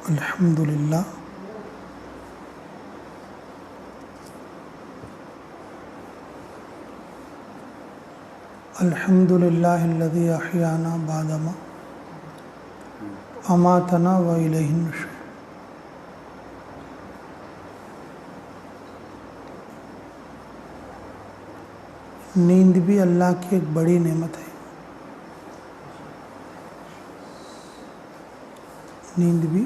अल्हम्दुलिल्लाह अल्हम्दुलिल्लाहिल्लज़ी अहयाना बअदमा अमातना व इलैहिन नुशूर। नींद भी अल्लाह की एक बड़ी नेमत है। नींद भी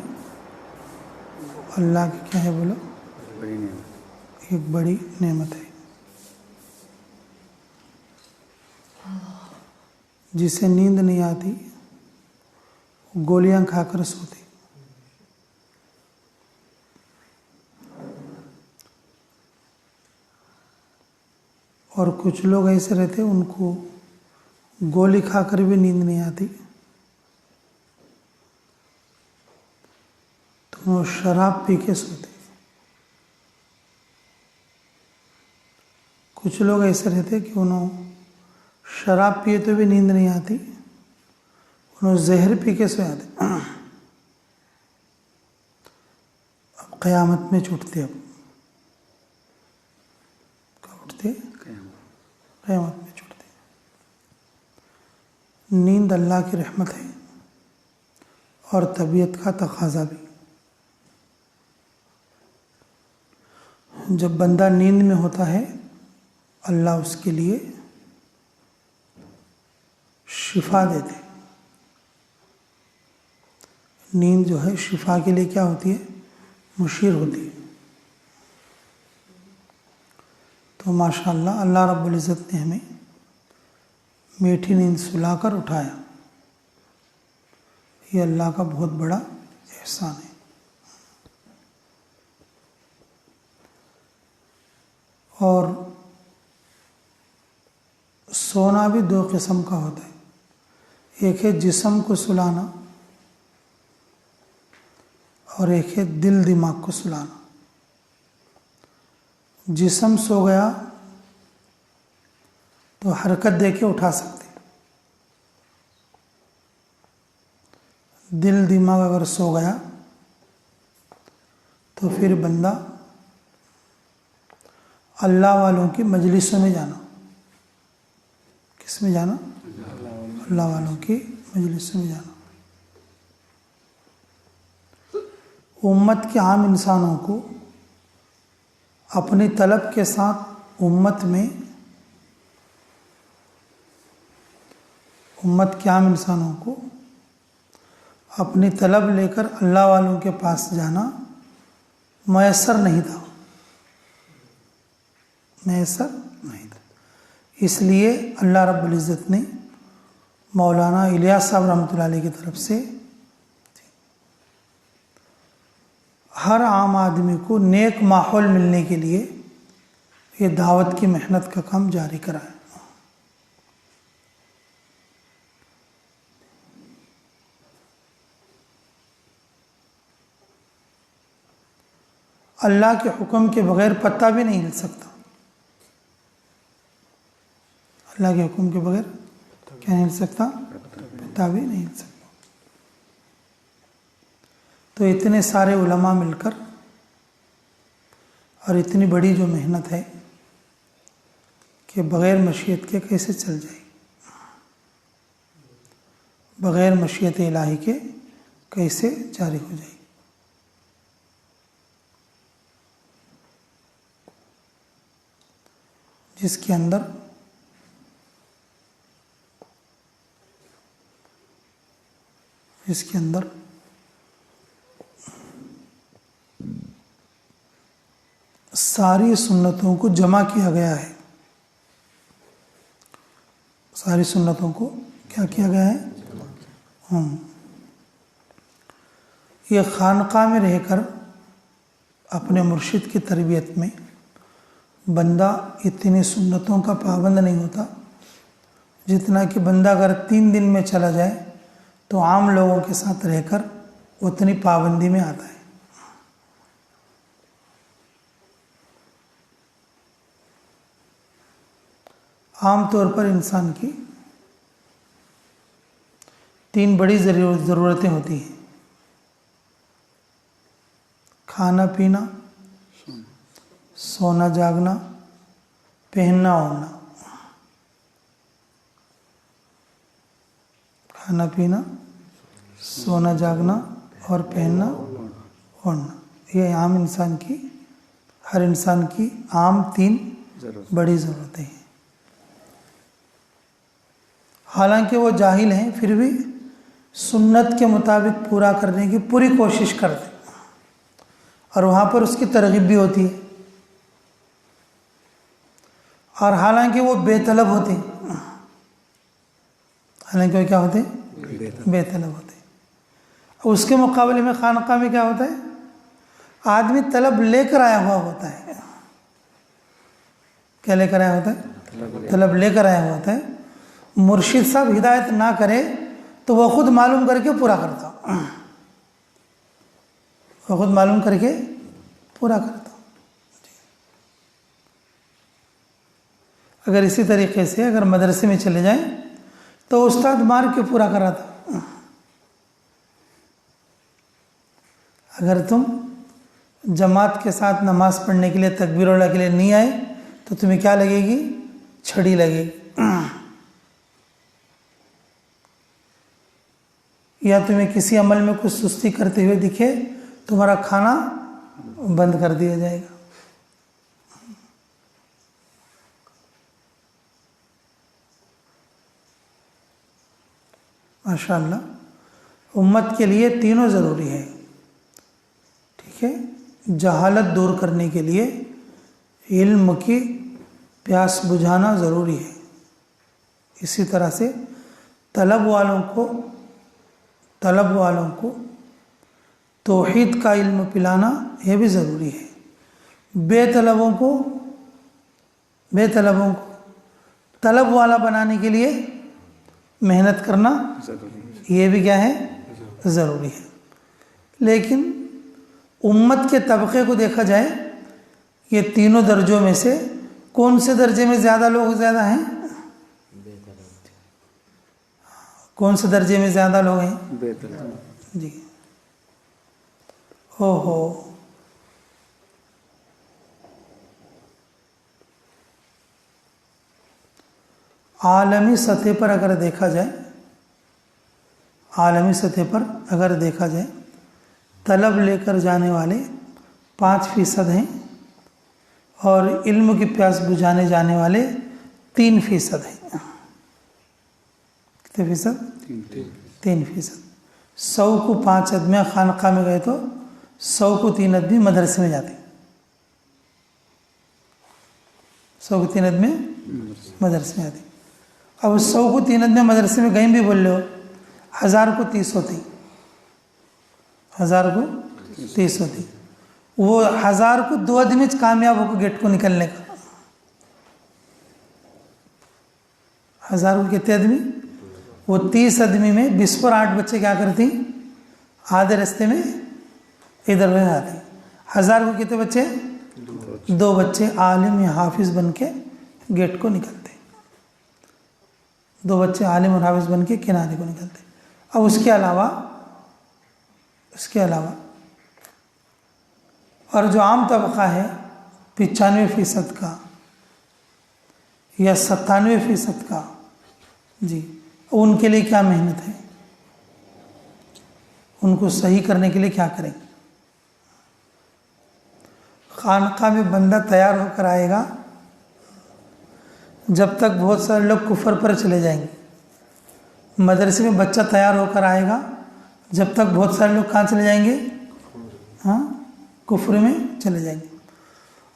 अल्लाह की क्या है बोलो? बड़ी नेमत। एक बड़ी नेमत है। जिसे नींद नहीं आती गोलियां खाकर सोती। और कुछ लोग ऐसे रहते उनको गोली खाकर भी नींद नहीं आती तो वो शराब पी के सोते। कुछ लोग ऐसे रहते कि उन्होंने शराब पिए तो भी नींद नहीं आती, उन्होंने जहर पी के सो जाते। अब क़यामत में छूटते। अब कब उठते? क़यामत में छूटते। नींद अल्लाह की रहमत है और तबीयत का तकाजा भी। जब बंदा नींद में होता है अल्लाह उसके लिए शिफा देते। नींद जो है शिफा के लिए क्या होती है? मुशीर होती है। तो माशाअल्लाह अल्लाह रब्बुल इज़्ज़त ने हमें मीठी नींद सुलाकर उठाया। ये अल्लाह का बहुत बड़ा एहसान है। और सोना भी दो किस्म का होता है। एक है जिस्म को सुलाना और एक है दिल दिमाग को सुलाना। जिस्म सो गया तो हरकत देके उठा सकते। दिल दिमाग अगर सो गया तो फिर बंदा अल्लाह वालों की मजलिसों में जाना। किस में जाना? अल्लाह वालों की मजलिसों में जाना। उम्मत के आम इंसानों को अपनी तलब के साथ उम्मत के आम इंसानों को अपनी तलब लेकर अल्लाह वालों के पास जाना मयसर नहीं था। मयसर नहीं था। इसलिए अल्लाह रब्बुल इज़्ज़त ने मौलाना इलियास साहब रहमतुल्लाह अलैह की तरफ से हर आम आदमी को नेक माहौल मिलने के लिए ये दावत की मेहनत का काम जारी करा है। अल्लाह के हुक्म के बगैर पत्ता भी नहीं हिल सकता। अल्लाह के हुक्म के बगैर क्या नहीं हिल सकता? पत्ता भी नहीं हिल सकता। तो इतने सारे उलमा मिलकर और इतनी बड़ी जो मेहनत है कि बग़ैर मशीयत के कैसे चल जाएगी? बग़ैर मशीयत इलाही के कैसे जारी हो जाएगी? जिसके अंदर सारी सुन्नतों को जमा किया गया है। सारी सुन्नतों को क्या किया गया है? ये खानका में रहकर अपने मुर्शिद की तरबियत में बंदा इतनी सुन्नतों का पाबंद नहीं होता जितना कि बंदा अगर 3 दिन में चला जाए तो आम लोगों के साथ रहकर उतनी पाबंदी में आता है। आम तौर पर इंसान की 3 बड़ी ज़रूरतें होती हैं। खाना पीना, सोना जागना, पहनना ओढ़ना। खाना पीना, सोना जागना और पहनना ओढ़ना, ये आम इंसान की, हर इंसान की आम 3 बड़ी ज़रूरतें हैं। हालांकि वो जाहिल हैं, फिर भी सुन्नत के मुताबिक पूरा करने की पूरी कोशिश करते हैं, और वहाँ पर उसकी तरगीब भी होती है। और हालांकि वो बेतलब होते हैं, हालांकि वो क्या होते हैं? बेतलब होते हैं। उसके मुकाबले में खानका में क्या होता है? आदमी तलब लेकर आया हुआ होता है। क्या लेकर आया होता है? तलब लेकर आया हुआ होता है। मुर्शिद साहब हिदायत ना करे तो वह खुद मालूम करके पूरा करता, वह खुद मालूम करके पूरा करता। अगर इसी तरीके से अगर मदरसे में चले जाएं तो उस्ताद मार के पूरा कराता। अगर तुम जमात के साथ नमाज पढ़ने के लिए, तकबीर के लिए नहीं आए तो तुम्हें क्या लगेगी? छड़ी लगेगी। या तुम्हें किसी अमल में कुछ सुस्ती करते हुए दिखे, तुम्हारा खाना बंद कर दिया जाएगा। माशाअल्लाह, उम्मत के लिए तीनों ज़रूरी है। ठीक है, जहालत दूर करने के लिए इल्म की प्यास बुझाना ज़रूरी है। इसी तरह से तलब वालों को तौहीद का इल्म पिलाना यह भी ज़रूरी है। बेतलबों को तलब वाला बनाने के लिए मेहनत करना ये भी क्या है? ज़रूरी है। लेकिन उम्मत के तबके को देखा जाए, ये तीनों दर्जों में से कौन से दर्जे में ज़्यादा लोग ज़्यादा हैं? कौन से दर्जे में ज़्यादा लोग हैं? जी, हो आलमी सतह पर अगर देखा जाए, तलब लेकर जाने वाले 5% हैं और इल्म की प्यास बुझाने जाने वाले 3% हैं। कितने फीसद? 3%। 100 को 5 आदमी खानका में गए तो 100 को 3 आदमी मदरसे में जाते। 100 को 3 आदमी मदरसे में जाते। अब 100 को 3 आदमी मदरसे में गए भी बोल लो, 1000 को 30 होते। 1000 को 30 होती। वो 1000 को 2 आदमी कामयाब होकर गेट को निकलने का। 1000 को कितने आदमी? वो 30 आदमी में 20 पर 8 बच्चे क्या करती? आधे रास्ते में इधर उधर आते। 1000 को कितने बच्चे? 2 बच्चे आलिम या हाफिज बन के गेट को निकलते। 2 बच्चे आलिम और हाफिज बन के किनारे को निकलते। अब उसके अलावा और जो आम तबका है 95% का या 97% का, जी, उनके लिए क्या मेहनत है? उनको सही करने के लिए क्या करेंगे? खानका में बंदा तैयार होकर आएगा जब तक बहुत सारे लोग कुफर पर चले जाएंगे। मदरसे में बच्चा तैयार होकर आएगा जब तक बहुत सारे लोग कहाँ चले जाएंगे? हाँ, कुफर में चले जाएंगे।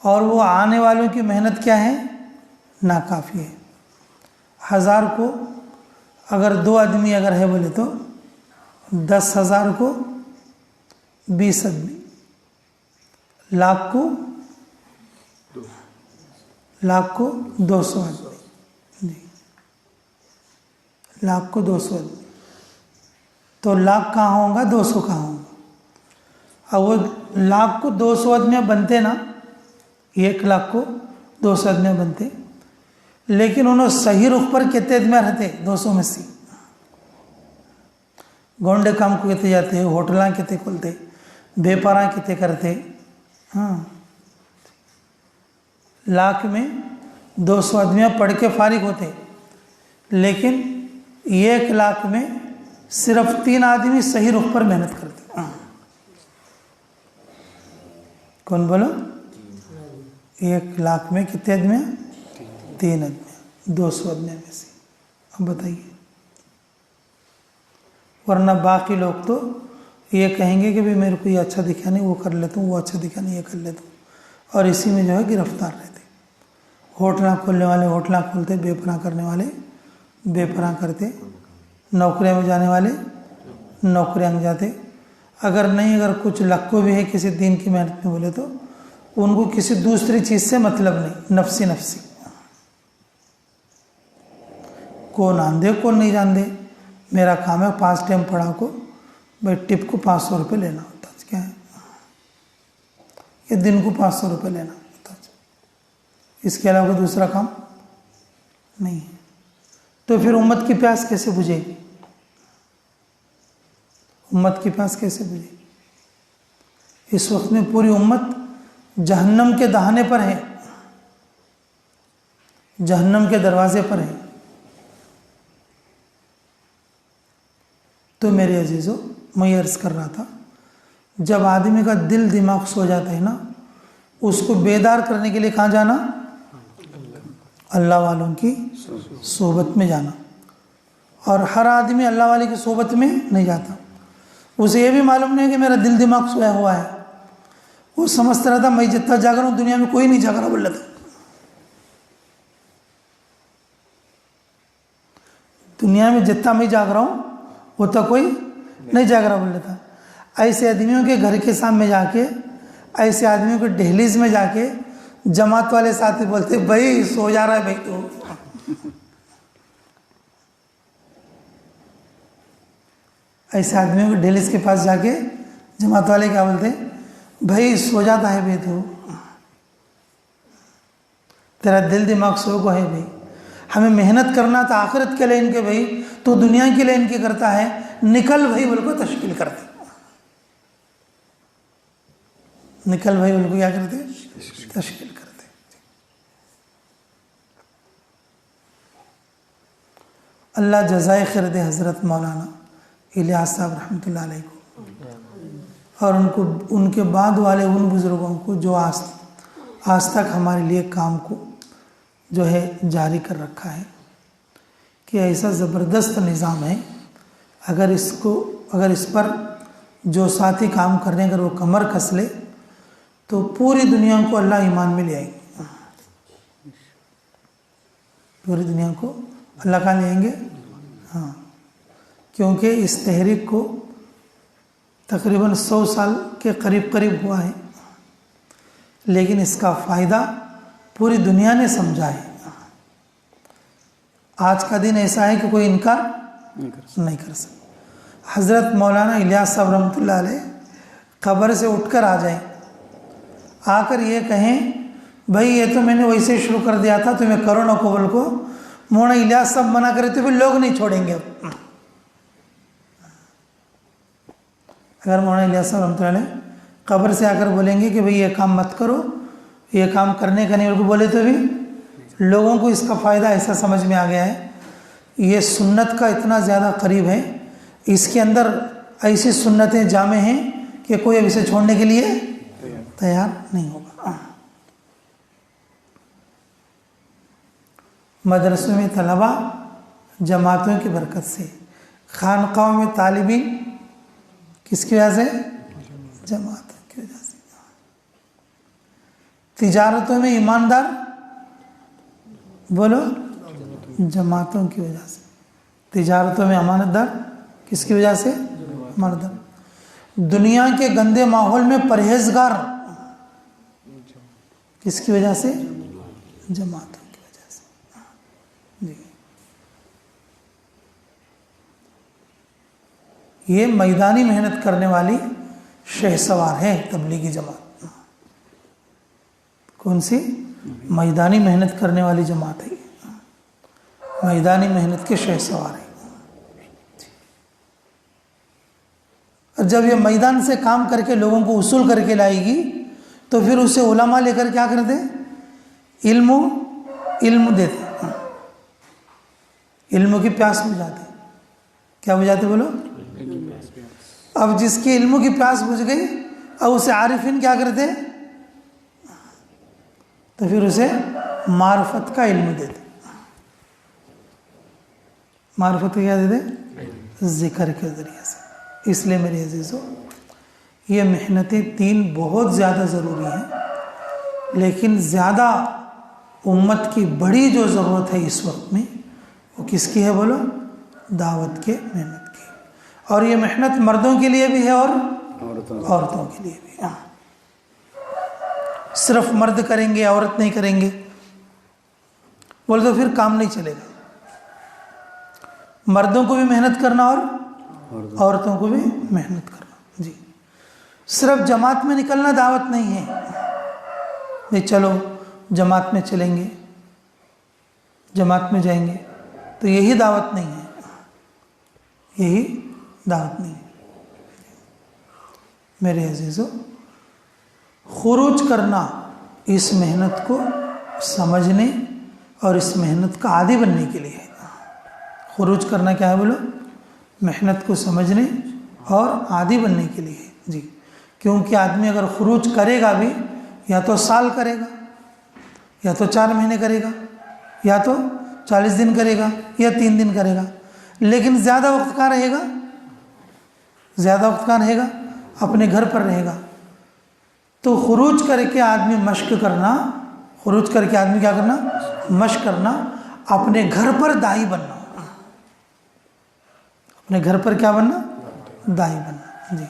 और वो आने वालों की मेहनत क्या है? नाकाफ़ी है। 1000 को अगर 2 आदमी अगर है बोले तो 10,000 को 20 आदमी, लाख को 200 आदमी, जी, लाख को 200 आदमी। तो लाख कहाँ होगा? 200 कहाँ होगा? अब वो लाख को 200 आदमी बनते ना, 1 लाख को 200 आदमी बनते, लेकिन उन्होंने सही रुख पर कितने आदमी रहते? 200 में से। गोंडे काम को कितने जाते, होटल कितने खुलते, व्यापार कितने करते, हाँ, लाख में 200 आदमियाँ पढ़ के फारिग होते, लेकिन 1 लाख में सिर्फ 3 आदमी सही रुख पर मेहनत करते। कौन बोलो? 1 लाख में कितने आदमियाँ? 3 आदमियाँ, 200 आदमियों में से। अब बताइए, वरना बाकी लोग तो ये कहेंगे कि भाई मेरे को ये अच्छा दिखा नहीं, वो कर लेता हूँ, वो अच्छा दिखा नहीं, ये कर लेता हूँ, और इसी में जो है गिरफ्तार रहते। होटल खोलने वाले होटल खोलते, बेपनाह करने वाले बेपनाह करते, नौकरियां में जाने वाले नौकरियां में जाते। अगर कुछ लक्को भी है किसी दिन की मेहनत में बोले तो उनको किसी दूसरी चीज़ से मतलब नहीं, नफसी नफसी। कौन आंधे कौन नहीं जानते, मेरा काम है 5 टाइम पढ़ा को भाई टिप को 500 रुपये लेना होता है, क्या है ये, दिन को 500 रुपये लेना होता है, इसके अलावा कोई दूसरा काम नहीं है। तो फिर उम्मत की प्यास कैसे बुझेगी? उम्मत की प्यास कैसे बुझेगी? इस वक्त में पूरी उम्मत जहन्नम के दहाने पर है, जहन्नम के दरवाजे पर है। तो मेरे अजीजों, मैं ये अर्ज कर रहा था, जब आदमी का दिल दिमाग सो जाता है ना, उसको बेदार करने के लिए कहाँ जाना? अल्लाह वालों की सोबत में जाना। और हर आदमी अल्लाह वाले की सोबत में नहीं जाता। उसे ये भी मालूम नहीं है कि मेरा दिल दिमाग सोया हुआ है। वो समझता रहता मैं जितना जाग रहा हूँ दुनिया में कोई नहीं जाग रहा बोल रहा था। दुनिया में जितना मैं जाग रहा हूँ उतना कोई नहीं जाग रहा बोल रहा था। ऐसे आदमियों के घर के सामने जाके, ऐसे आदमियों के दहलीज में जाके जमात वाले साथी बोलते भाई सो जा रहा है भाई तो। ऐसे आदमियों के दहलीज के पास जाके जमात वाले क्या बोलते? भाई सो जाता है भाई तो, तेरा दिल दिमाग सो को है भाई, हमें मेहनत करना था आखिरत के लिए इनके भाई, तो दुनिया के लिए इनके करता है, निकल भाई बोल को तश्कील करते, निकल भाई बोल को क्या करते? तश्कील करते। अल्लाह जज़ाए खैर दे हज़रत मौलाना इलियास साहब रहमतुल्लाह अलैह को, और उनके बाद वाले उन बुज़ुर्गों को जो आज तक हमारे लिए काम को जो है जारी कर रखा है, कि ऐसा ज़बरदस्त निज़ाम है। अगर इस पर जो साथी काम करने अगर वो कमर कस ले तो पूरी दुनिया को अल्लाह ईमान में ले आएंगे, पूरी दुनिया को अल्लाह का ले आएंगे। हाँ, क्योंकि इस तहरीक को तकरीबन 100 साल के करीब हुआ है, लेकिन इसका फ़ायदा पूरी दुनिया ने समझा है। आज का दिन ऐसा है कि कोई इनकार नहीं कर सकता। हज़रत मौलाना इलियास साहब रहमतुल्लाह अलैह कब्र से उठकर आ जाएं, आकर ये कहें भाई ये तो मैंने वैसे शुरू कर दिया था, तुम्हें करो ना कबल को, मौलाना इलियास साहब मना करे तो फिर लोग नहीं छोड़ेंगे। अगर मौलाना इलियास साहब रहमतुल्लाह अलैह कब्र से आकर बोलेंगे कि भाई ये काम मत करो, ये काम करने का नहीं उनको बोले, तो भी लोगों को इसका फ़ायदा ऐसा समझ में आ गया है, ये सुन्नत का इतना ज़्यादा करीब है, इसके अंदर ऐसी सुन्नतें जामे हैं कि कोई अब इसे छोड़ने के लिए तैयार नहीं होगा। मदरसों में तलबा जमातों की बरकत से, खानकाहों में तालिबीन किसकी वजह से? जमातों की वजह से। तिजारतों में ईमानदार बोलो, जमातों की वजह से। तिजारतों में अमानतदार किसकी वजह से? अमानतदार। दुनिया के गंदे माहौल में परहेजगार किसकी वजह से? जमातों की वजह से। जी, ये मैदानी मेहनत करने वाली शहसवार है तबलीगी जमात। कौन सी? मैदानी मेहनत करने वाली जमात है, मैदानी मेहनत के शहसवार है। और जब ये मैदान से काम करके लोगों को उसूल करके लाएगी तो फिर उसे उलमा लेकर क्या करते, इल्म देते, इल्म की प्यास बुझाते। क्या बुझाते बोलो? अब जिसकी इल्म की प्यास बुझ गई, अब उसे आरिफिन क्या करते, तो फिर उसे मार्फत का इल्म देते। मार्फत क्या देते? जिक्र के ज़रिए से। इसलिए मेरे अजीज़ों, ये मेहनतें 3 बहुत ज़्यादा ज़रूरी हैं, लेकिन ज़्यादा उम्मत की बड़ी जो ज़रूरत है इस वक्त में, वो किसकी है बोलो? दावत के, मेहनत की। और ये मेहनत मर्दों के लिए भी है और औरतों के लिए भी। सिर्फ मर्द करेंगे, औरत नहीं करेंगे बोले तो फिर काम नहीं चलेगा। मर्दों को भी मेहनत करना और औरतों को भी मेहनत करना। जी, सिर्फ जमात में निकलना दावत नहीं है। नहीं चलो जमात में चलेंगे, जमात में जाएंगे, तो यही दावत नहीं है, यही दावत नहीं है। मेरे अजीज़ों, खुरूज करना इस मेहनत को समझने और इस मेहनत का आदी बनने के लिए है। खुरूज करना क्या है बोलो? मेहनत को समझने और आदी बनने के लिए है। जी, क्योंकि आदमी अगर खुरूज करेगा भी, या तो साल करेगा, या तो 4 महीने करेगा, या तो 40 दिन करेगा, या 3 दिन करेगा, लेकिन ज़्यादा वक्त कहाँ रहेगा? ज़्यादा वक्त कहाँ रहेगा? अपने घर पर रहेगा। तो खुरूज करके आदमी मश्क करना, खुरूज करके आदमी क्या करना? मश्क करना, अपने घर पर दाई बनना। अपने घर पर क्या बनना? दाई बनना। जी,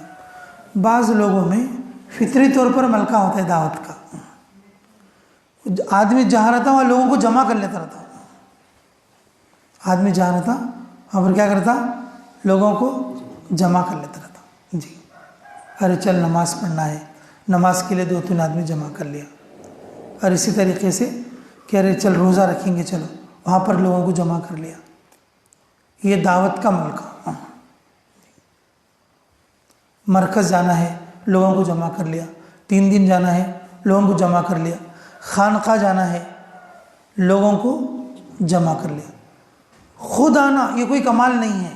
बाज़ लोगों में फितरी तौर पर मलका होता है दावत का। आदमी जहाँ रहता वहाँ लोगों को जमा कर लेता रहता। आदमी जहाँ रहता वहाँ पर क्या करता? लोगों को जमा कर लेता रहता। जी, अरे चल नमाज़ पढ़ना है, नमाज के लिए 2-3 आदमी जमा कर लिया। और इसी तरीके से कह रहे चल रोज़ा रखेंगे, चलो वहाँ पर लोगों को जमा कर लिया। ये दावत का मलका। मरकज़ जाना है, लोगों को जमा कर लिया। 3 दिन जाना है, लोगों को जमा कर लिया। खानका जाना है, लोगों को जमा कर लिया। खुद आना ये कोई कमाल नहीं है,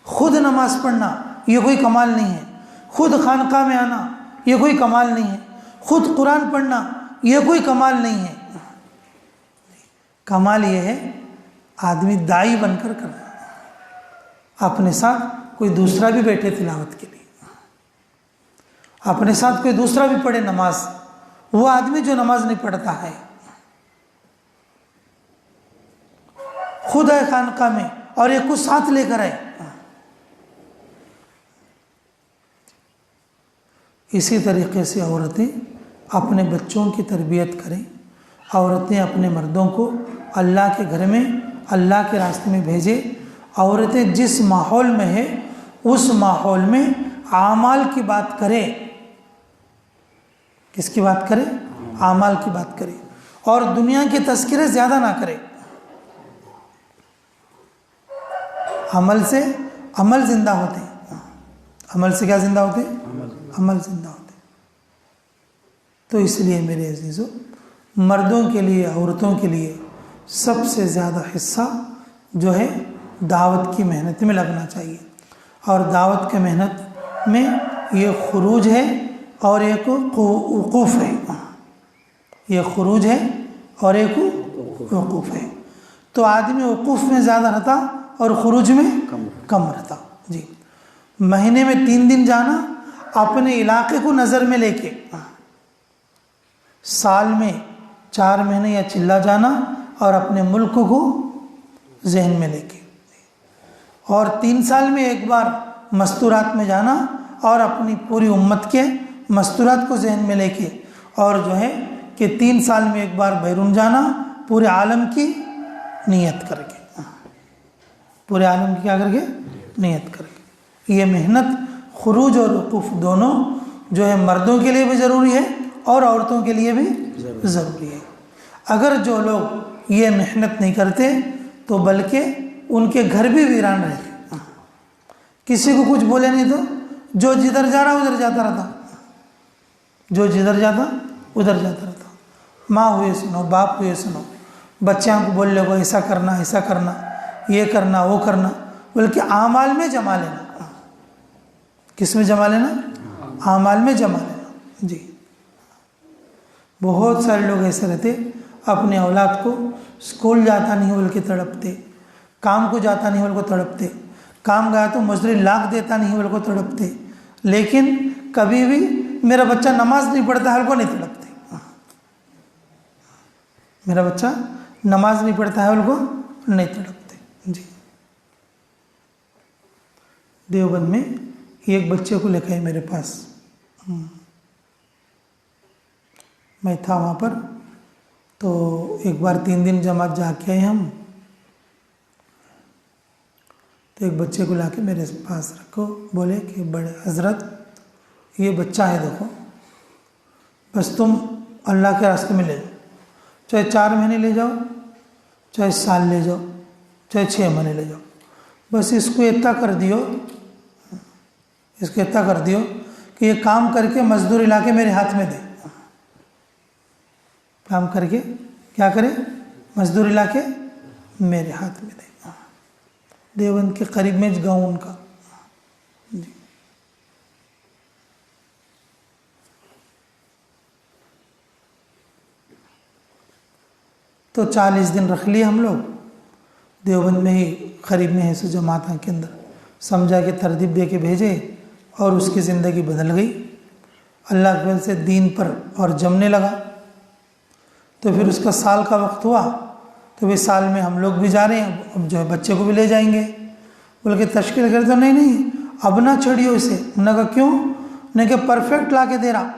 खुद नमाज पढ़ना ये कोई कमाल नहीं है, खुद खानका में आना ये कोई कमाल नहीं है, खुद कुरान पढ़ना ये कोई कमाल नहीं है। कमाल ये है आदमी दाई बनकर करना, अपने साथ कोई दूसरा भी बैठे तिलावत के लिए, अपने साथ कोई दूसरा भी पढ़े नमाज, वो आदमी जो नमाज नहीं पढ़ता है खुद आए खानका में और एक कुछ साथ लेकर आए। इसी तरीके से औरतें अपने बच्चों की तरबियत करें। औरतें अपने मर्दों को अल्लाह के घर में, अल्लाह के रास्ते में भेजें। औरतें जिस माहौल में है उस माहौल में आमाल की बात करें। किसकी बात करें? आमाल की बात करें, और दुनिया के तस्करे ज़्यादा ना करें। अमल से अमल जिंदा होते हैं। अमल से क्या जिंदा होते हैं? अमल जिंदा होते हैं। तो इसलिए मेरे अजीज़ों, मर्दों के लिए, औरतों के लिए सबसे ज़्यादा हिस्सा जो है दावत की मेहनत में लगना चाहिए। और दावत के मेहनत में ये खुरूज है और एक वक़ूफ़ है। ये खुरूज है और एक वक़ूफ़ है। तो आदमी वक़ूफ़ में ज़्यादा रहता और खुरूज में कम रहता। जी, महीने में 3 दिन जाना अपने इलाके को नज़र में लेके, साल में 4 महीने या चिल्ला जाना और अपने मुल्क को जहन में लेके, और 3 साल में एक बार मस्तूरात में जाना और अपनी पूरी उम्मत के मस्तूरात को जहन में लेके, और जो है कि 3 साल में एक बार बैरून जाना पूरे आलम की नियत करके, पूरे आलम की क्या करके? नियत करके। ये मेहनत खुरूज और वक़ूफ़ दोनों जो है मर्दों के लिए भी ज़रूरी है और औरतों के लिए भी ज़रूरी है। अगर जो लोग ये मेहनत नहीं करते तो बल्कि उनके घर भी वीरान रहते। किसी को कुछ बोले नहीं तो जो जिधर जा रहा उधर जाता रहता, जो जिधर जाता उधर जाता रहता। माँ हुए सुनो, बाप हुए सुनो, बच्चों को बोल लो ऐसा करना, ये करना, वो करना, बल्कि आमाल में जमा लेना। किस में जमा लेना? आमाल में जमा लेना जी। बहुत सारे लोग ऐसे रहते, अपने औलाद को स्कूल जाता नहीं बोल के तड़पते, काम को जाता नहीं बोल को तड़पते, काम गया तो मजदूरी लाख देता नहीं बोल को तड़पते, लेकिन कभी भी मेरा बच्चा नमाज नहीं पढ़ता है को नहीं तड़पते। मेरा बच्चा नमाज नहीं पढ़ता है को नहीं तड़पते जी। देवबंद में एक बच्चे को लेकर मेरे पास, मैं था वहाँ पर, तो एक बार 3 दिन जमात जाके आए हम, तो एक बच्चे को लाके मेरे पास रखो, बोले कि बड़े हजरत ये बच्चा है, देखो बस तुम अल्लाह के रास्ते में ले जाओ, चाहे 4 महीने ले जाओ, चाहे साल ले जाओ, चाहे 6 महीने ले जाओ, बस इसको इतना कर दियो, इसको इतना कर दियो कि ये काम करके मजदूरी लाके मेरे हाथ में दे। काम करके क्या करे? मजदूरी लाके मेरे हाथ में दे। देवबंद के करीब में गाँव उनका जी। तो 40 दिन रख लिए हम लोग देवबंद में ही, करीब में है सो जमात के अंदर, समझा के तरतीब दे के भेजे और उसकी ज़िंदगी बदल गई। अल्लाह के फजल से दीन पर और जमने लगा। तो फिर उसका साल का वक्त हुआ, तो भाई साल में हम लोग भी जा रहे हैं, अब जो है बच्चे को भी ले जाएंगे बोल के तश्कील करते। नहीं अब ना छोड़ियो इसे। उन्होंने कहा क्यों? उन्होंने कहा परफेक्ट ला के दे रहा,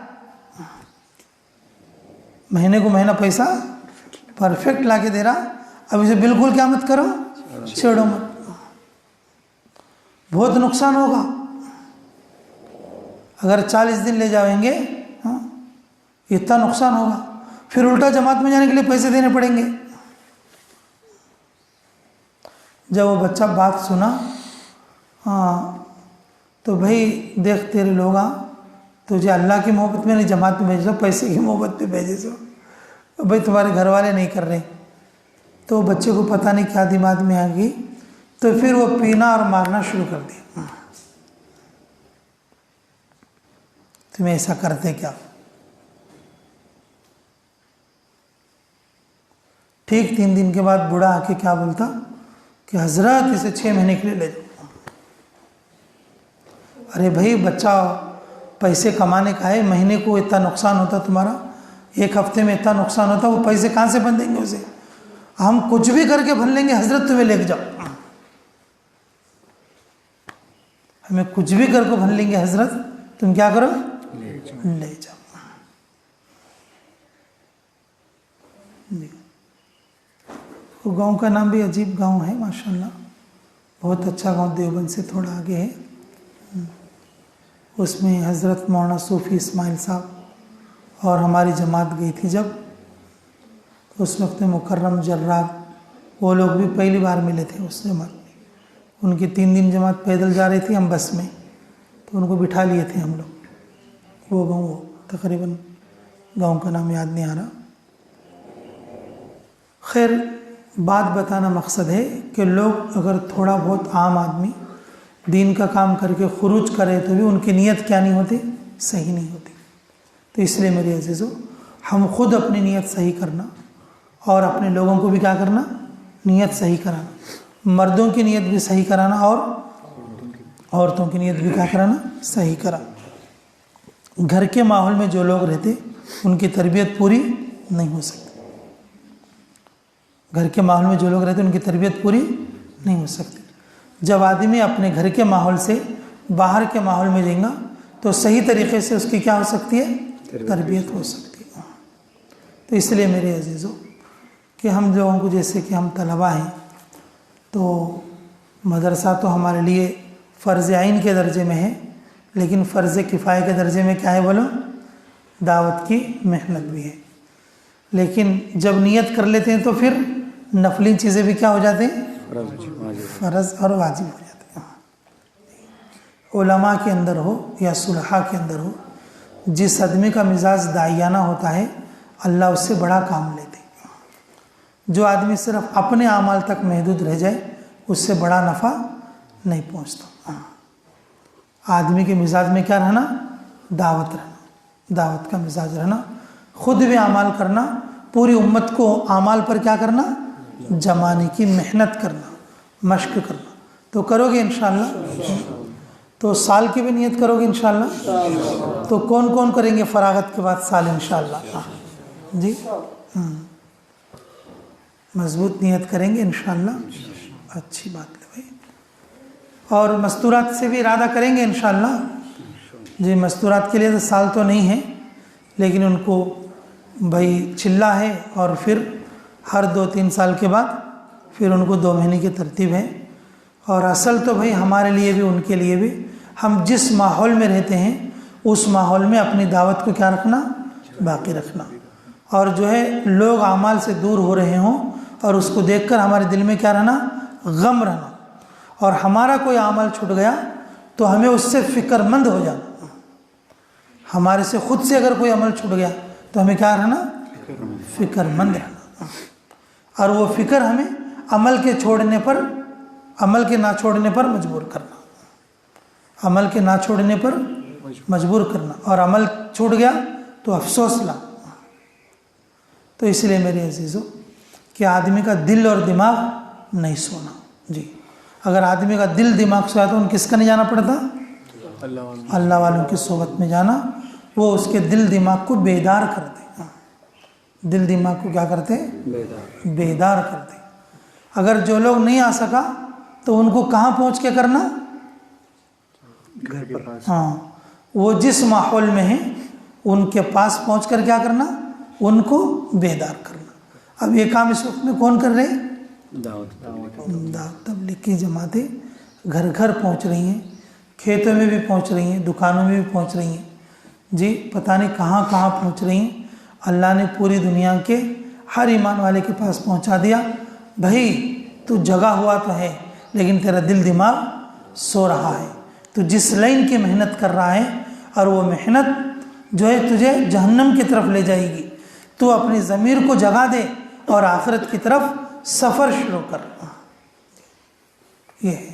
महीने को महीना पैसा परफेक्ट ला के दे रहा, अब इसे बिल्कुल क्या मत करो, छेड़ो मत, बहुत नुकसान होगा। अगर 40 दिन ले जाएंगे इतना नुकसान होगा, फिर उल्टा जमात में जाने के लिए पैसे देने पड़ेंगे। जब वो बच्चा बात सुना, तो भाई देख तेरे लोग तुझे अल्लाह की मोहब्बत में नहीं जमात में भेज दो, पैसे की मोहब्बत में भेजे सो, तो भाई तुम्हारे घर वाले नहीं कर रहे। तो बच्चे को पता नहीं क्या दिमाग में आ गई, तो फिर वो पीना और मारना शुरू कर दिया। तुम्हें ऐसा करते क्या? ठीक 3 दिन के बाद बूढ़ा आके क्या बोलता कि हजरत इसे 6 महीने के लिए ले जाओ। अरे भाई बच्चा पैसे कमाने का है, महीने को इतना नुकसान होता तुम्हारा, 1 हफ्ते में इतना नुकसान होता, वो पैसे कहाँ से बन देंगे उसे? हम कुछ भी करके भन लेंगे, हजरत तुम्हें लेके जाओ, हमें कुछ भी करके भन लेंगे, हजरत तुम क्या करो, ले जाओ। वो गांव का नाम भी अजीब गांव है माशाल्लाह, बहुत अच्छा गांव, देवबंद से थोड़ा आगे है। उसमें हज़रत मौलाना सूफ़ी इस्माइल साहब और हमारी जमात गई थी जब, तो उस वक्त मुकर्रम जर्रार वो लोग भी पहली बार मिले थे उस जमात में। उनकी 3 दिन जमात पैदल जा रही थी, हम बस में, तो उनको बिठा लिए थे हम लोग। वो गाँव, तकरीबन गांव का नाम याद नहीं आ रहा। खैर बात बताना मकसद है कि लोग अगर थोड़ा बहुत आम आदमी दीन का काम करके खुरूज करे तो भी उनकी नीयत क्या नहीं होती, सही नहीं होती। तो इसलिए मेरे अजीज़ों, हम खुद अपनी नीयत सही करना और अपने लोगों को भी क्या करना, नीयत सही कराना, मर्दों की नीयत भी सही कराना और औरतों की नीयत भी क्या कराना, सही कराना। घर के माहौल में जो लोग रहते उनकी तरबियत पूरी नहीं हो सकती। घर के माहौल में जो लोग रहते उनकी तरबियत पूरी नहीं हो सकती। जब आदमी अपने घर के माहौल से बाहर के माहौल में जाएगा तो सही तरीके से उसकी क्या हो सकती है, तरबियत हो सकती है। तो इसलिए मेरे अजीज़ों कि हम लोगों को, जैसे कि हम तलबा हैं, तो मदरसा तो हमारे लिए फ़र्ज़ आइन के दर्जे में है, लेकिन फ़र्ज़ किफ़ाया के दर्जे में क्या है बोलो, दावत की मेहनत भी है। लेकिन जब नियत कर लेते हैं तो फिर नफली चीज़ें भी क्या हो जाती हैं, फ़र्ज़ और वाजिब हो जाते हैं। उलमा के अंदर हो या सुलहा के अंदर हो, जिस आदमी का मिजाज दाइयाना होता है अल्लाह उससे बड़ा काम लेते। जो आदमी सिर्फ अपने आमाल तक महदूद रह जाए उससे बड़ा नफ़ा नहीं पहुंचता। आदमी के मिजाज में क्या रहना? दावत रहना, दावत का मिजाज रहना, खुद भी आमाल करना, पूरी उम्मत को आमाल पर क्या करना? जमाने की मेहनत करना, मश्क करना। तो करोगे इंशाअल्लाह? तो साल की भी नियत करोगे इंशाअल्लाह? तो कौन कौन करेंगे फरागत के बाद साल इंशाअल्लाह? जी मजबूत नियत करेंगे इंशाअल्लाह। अच्छी बात है भाई। और मस्तूरात से भी इरादा करेंगे इंशाअल्लाह। जी मस्तूरात के लिए तो साल तो नहीं है, लेकिन उनको भाई चिल्ला है और फिर हर 2-3 साल के बाद फिर उनको 2 महीने की तरतीब है। और असल तो भाई हमारे लिए भी उनके लिए भी, हम जिस माहौल में रहते हैं उस माहौल में अपनी दावत को क्या रखना? बाकी रखना। और जो है लोग आमाल से दूर हो रहे हों और उसको देखकर हमारे दिल में क्या रहना? गम रहना। और हमारा कोई आमल छूट गया तो हमें उससे फ़िक्रमंद हो जाना। हमारे से खुद से अगर कोई अमल छूट गया तो हमें क्या रहना? फ़िक्रमंद रहना। और वो फ़िक्र हमें अमल के छोड़ने पर, अमल के ना छोड़ने पर मजबूर करना, अमल के ना छोड़ने पर मजबूर करना। और अमल छूट गया तो अफसोस ला। तो इसलिए मेरे अजीज़ों कि आदमी का दिल और दिमाग नहीं सोना। जी अगर आदमी का दिल दिमाग सोया तो उन किसका नहीं जाना पड़ता? अल्लाह वालों की सोबत में जाना। वो उसके दिल दिमाग को बेदार करते, दिल दिमाग को क्या करते? बेदार करते। अगर जो लोग नहीं आ सका तो उनको कहाँ पहुँच के करना? घर के पास। हाँ, वो जिस माहौल में है उनके पास पहुँच कर क्या करना? उनको बेदार करना। अब ये काम इस वक्त में कौन कर रहे हैं? दावत तबलीग की जमातें घर घर पहुँच रही हैं, खेतों में भी पहुँच रही हैं, दुकानों में भी पहुँच रही हैं। जी पता नहीं कहाँ कहाँ पहुँच रही हैं। अल्लाह ने पूरी दुनिया के हर ईमान वाले के पास पहुँचा दिया। भाई तू जगा हुआ तो है लेकिन तेरा दिल दिमाग सो रहा है। तू जिस लाइन की मेहनत कर रहा है और वो मेहनत जो है तुझे जहन्नम की तरफ ले जाएगी। तू अपनी ज़मीर को जगा दे और आखिरत की तरफ सफ़र शुरू कर। ये है।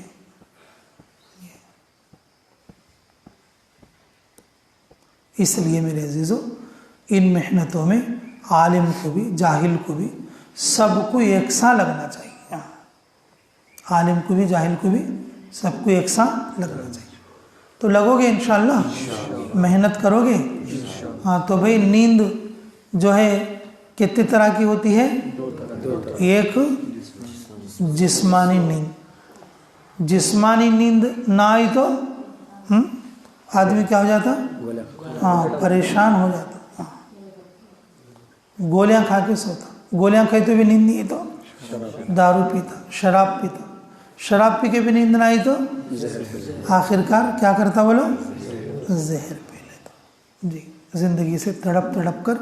इसलिए मेरे अजीज़ों इन मेहनतों में आलिम को भी जाहिल को भी सबको एक सा लगना चाहिए। आलिम को भी जाहिल को भी सबको एक सा लगना चाहिए। तो लगोगे इंशाअल्लाह? मेहनत करोगे? हाँ तो भाई नींद जो है कितनी तरह की होती है? एक जिस्मानी नींद। जिस्मानी नींद ना आई तो आदमी क्या हो जाता? हाँ परेशान हो जाता। गोलियां खा के सोता। गोलियां खाई तो भी नींद नहीं आई तो दारू पीता, शराब पीता। शराब पी के भी नींद ना आई तो आखिरकार क्या करता? बोलो जहर पी लेता। जी जिंदगी से तड़प तड़प कर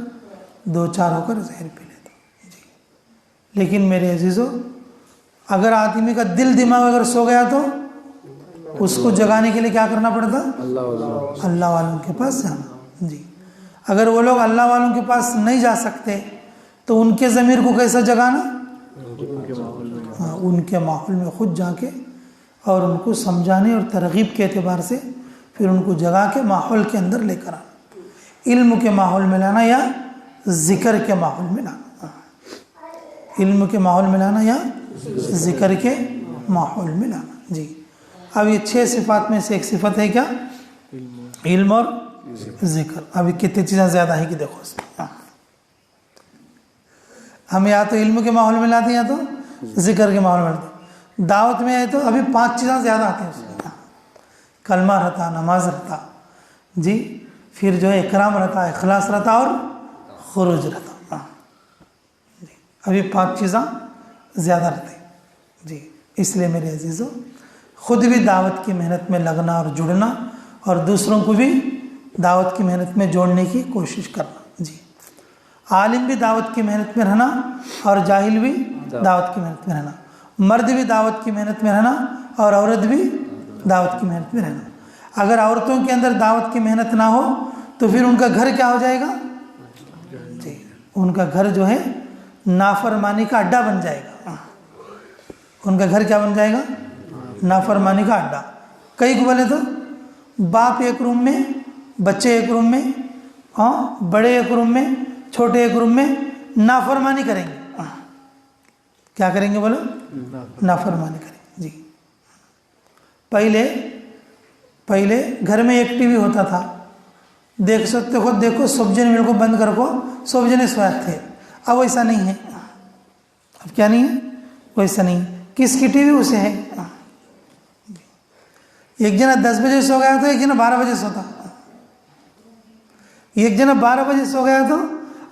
2-4 होकर जहर पी लेता। जी लेकिन मेरे अजीज़ों अगर आदमी का दिल दिमाग अगर सो गया तो उसको जगाने के लिए क्या करना पड़ता? अल्लाह वालों के पास जाना। जी अगर वो लोग अल्लाह वालों के पास नहीं जा सकते तो उनके ज़मीर को कैसा जगाना? हाँ उनके माहौल में खुद जाके और उनको समझाने और तरगीब के एतबार से फिर उनको जगा के माहौल के अंदर लेकर आना। इल्म के माहौल में लाना या ज़िक्र के माहौल में लाना। इल्म के माहौल में लाना या ज़िक्र के माहौल में लाना। जी अब ये 6 सिफात में से एक सिफत है क्या? इल्म और ज़िक्र। अभी कितनी चीज़ें ज़्यादा है कि देखो इसमें। हम या तो इल्म के माहौल में लाते हैं या तो ज़िक्र के माहौल में लाते। दावत में है तो अभी 5 चीज़ें ज़्यादा आती हैं उसमें। कलमा रहता, नमाज रहता, जी फिर जो है इकराम रहता, इखलास रहता और खुरूज रहता। जी अभी 5 चीज़ें ज़्यादा रहती हैं। जी इसलिए मेरे अजीज़ों खुद भी दावत की मेहनत में लगना और जुड़ना और दूसरों को भी दावत की मेहनत में जोड़ने की कोशिश करना। जी आलिम भी दावत की मेहनत में रहना और जाहिल भी दावत की मेहनत में रहना। मर्द भी दावत की मेहनत में रहना और औरत भी दावत की मेहनत में रहना। अगर औरतों के अंदर दावत की मेहनत ना हो तो फिर उनका घर क्या हो जाएगा जी, उनका घर जो है नाफरमानी का अड्डा बन जाएगा। उनका घर क्या बन जाएगा? नाफरमानी का अड्डा। कई को बोले तो बाप एक रूम में, बच्चे एक रूम में, हाँ बड़े एक रूम में, छोटे एक रूम में नाफरमानी करेंगे। क्या करेंगे बोलो? नाफरमानी करेंगे जी। पहले घर में एक टीवी होता था, देख सकते हो, देखो सब जने मेरे को बंद कर को, सब जने स्वाद थे। अब वैसा नहीं है। अब क्या नहीं है? वैसा नहीं। किसकी टीवी उसे है। एक जना 10 बजे सो गया तो एक जना 12 बजे सोता, एक जना 12 बजे सो गया तो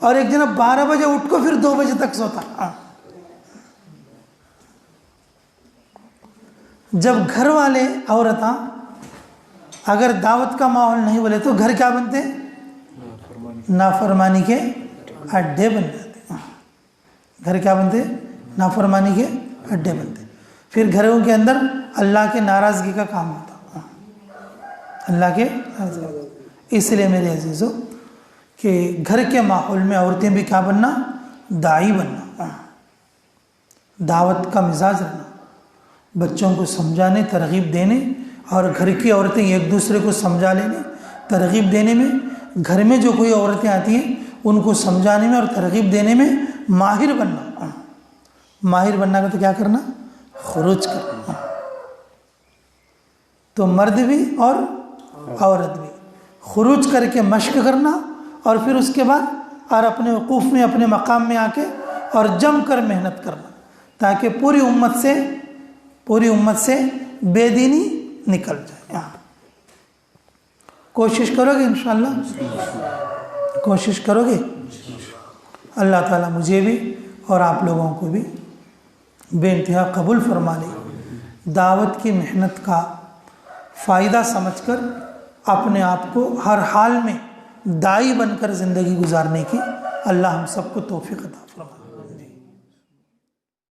और एक जना 12 बजे उठ को फिर 2 बजे तक सोता। जब घर वाले औरता अगर दावत का माहौल नहीं बोले तो घर क्या बनते? नाफरमानी के अड्डे बन जाते। घर क्या बनते? नाफरमानी के अड्डे बनते। फिर घरों के अंदर अल्लाह के नाराजगी का काम होता, अल्लाह के नाराजगी। इसलिए मेरे अजीजों कि घर के माहौल में औरतें भी क्या बनना? दाई बनना, दावत का मिजाज रहना, बच्चों को समझाने, तरगीब देने, और घर की औरतें एक दूसरे को समझा लेने, तरगीब देने में, घर में जो कोई औरतें आती हैं उनको समझाने में और तरगीब देने में माहिर बनना। माहिर बनना का तो क्या करना? खुरूज करना। तो मर्द भी और औरत भी खुरूज करके मश्क करना, और फिर उसके बाद और अपने वकूफ़ में, अपने मकाम में आके और जम कर मेहनत करना, ताकि पूरी उम्मत से बेदीनी निकल जाए। कोशिश करोगे? इंशाअल्लाह कोशिश करोगे? अल्लाह ताला मुझे भी और आप लोगों को भी बेइंतहा कबूल फरमा ले। दावत की मेहनत का फ़ायदा समझकर अपने आप को हर हाल में दाई बनकर ज़िंदगी गुजारने की अल्लाह हम सबको तौफीक अता फरमाए।